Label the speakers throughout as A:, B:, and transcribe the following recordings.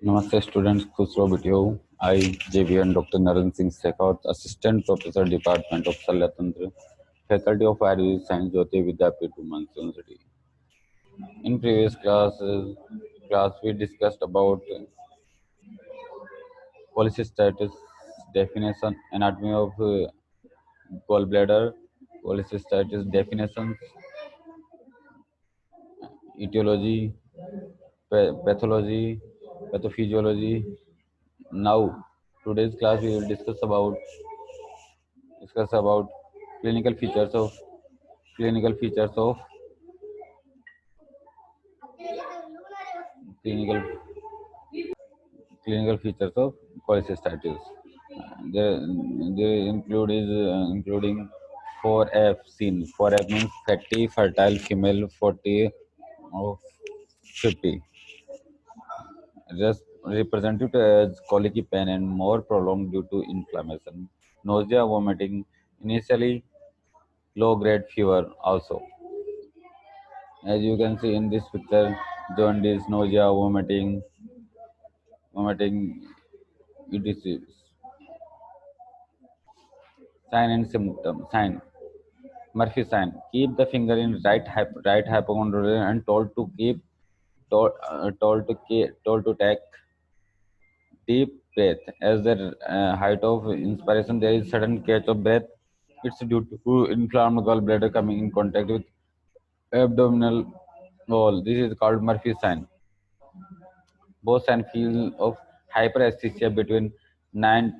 A: Namaste students, Khusro Video. I, JVN Dr. Naran Singh Shekhawat, Assistant Professor, Department of Salyatantra, Faculty of Ayurvedic Science, Jyoti Vidyapith, Human University. In previous class we discussed about cholecystitis definition, anatomy of gallbladder, cholecystitis definitions, etiology, pathology, pathophysiology. Now, today's class we will discuss about clinical features of clinical features of clinical clinical features of cholecystitis. They, they including 4F scene. 4F means fatty fertile female 40 of 50. Just represented as colicky pain and more prolonged due to inflammation. Nausea, vomiting, initially low grade fever also. As you can see in this picture, jaundice, nausea, vomiting, etc. Sign and symptom. Sign. Murphy sign. Keep the finger in right hypochondrial and told to take deep breath. As the height of inspiration, there is sudden catch of breath. It's due to inflamed gallbladder coming in contact with abdominal wall. This is called Murphy sign. Both signs feel of hyperesthesia between 9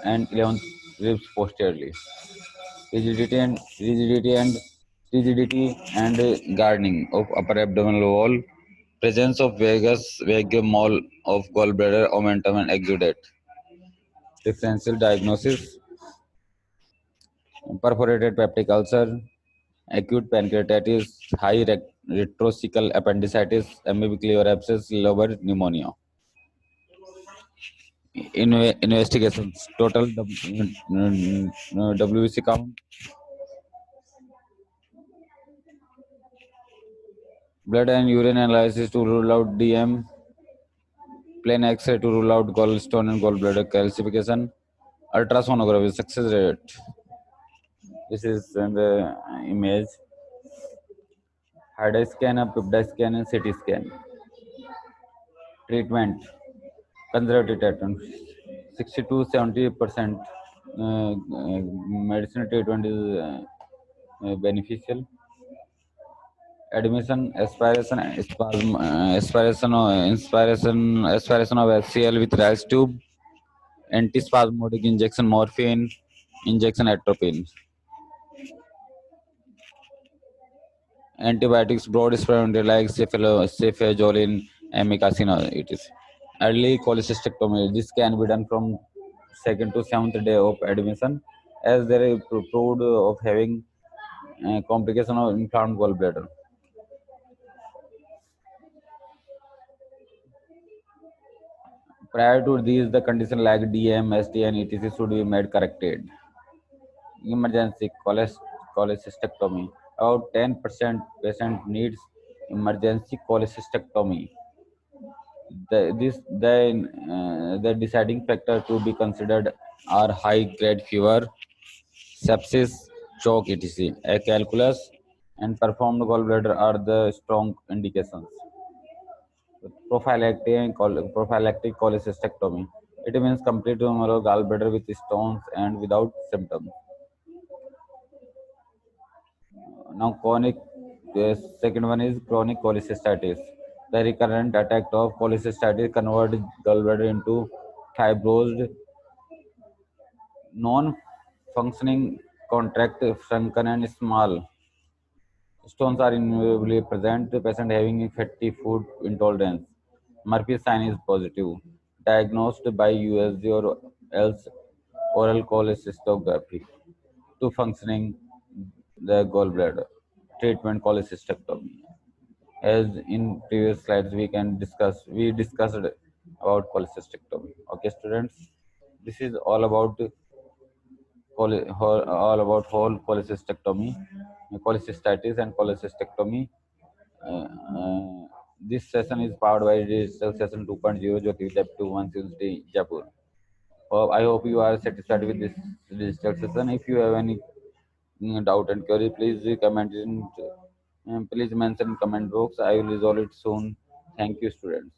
A: and 11 ribs posteriorly. Rigidity and gardening of upper abdominal wall, presence of vagus mole of gallbladder, omentum and exudate. Differential diagnosis: perforated peptic ulcer, acute pancreatitis, high retrocecal appendicitis, amoebic liver abscess, liver pneumonia. Investigations: total WBC count, blood and urine analysis to rule out DM, plain X-ray to rule out gallstone and gallbladder calcification, ultrasonography success rate. This is in the image. Hydra scan, peptide scan, and CT scan. Treatment: conservative treatment. 60 to 70% medicine treatment is beneficial. Admission: aspiration of HCl with rice tube, antispasmodic injection morphine, injection atropine. Antibiotics: broad spectrum like cefazolin, amikacin, etc. Early cholecystectomy. This can be done from second to seventh day of admission, as there is proved of having complication of inflamed gallbladder. Prior to these, the condition like DM, ST, and etc. should be made corrected. Emergency cholecystectomy. About 10% patient needs emergency cholecystectomy. The deciding factor to be considered are high grade fever, sepsis, shock, etc. A calculus and performed gallbladder are the strong indications. Prophylactic cholecystectomy. It means complete removal of gallbladder with stones and without symptoms. Now, second one is chronic cholecystitis. The recurrent attack of cholecystitis converts gallbladder into fibrosed, non-functioning, contract, shrunken, and small. Stones are invariably present. The patient having fatty food intolerance. Murphy sign is positive. Diagnosed by USG or else oral cholecystography to functioning the gallbladder. Treatment: cholecystectomy. As in previous slides, we discussed about cholecystectomy. Okay, students, this is all about whole cholecystectomy, cholecystitis and cholecystectomy. Uh, uh, This session is powered by Digital Session 2.0 Jyoti Lab 21 University, Jaipur. I hope you are satisfied with this digital session. If you have any doubt and query, please comment in please mention in comment box. I will resolve it soon. Thank you, students.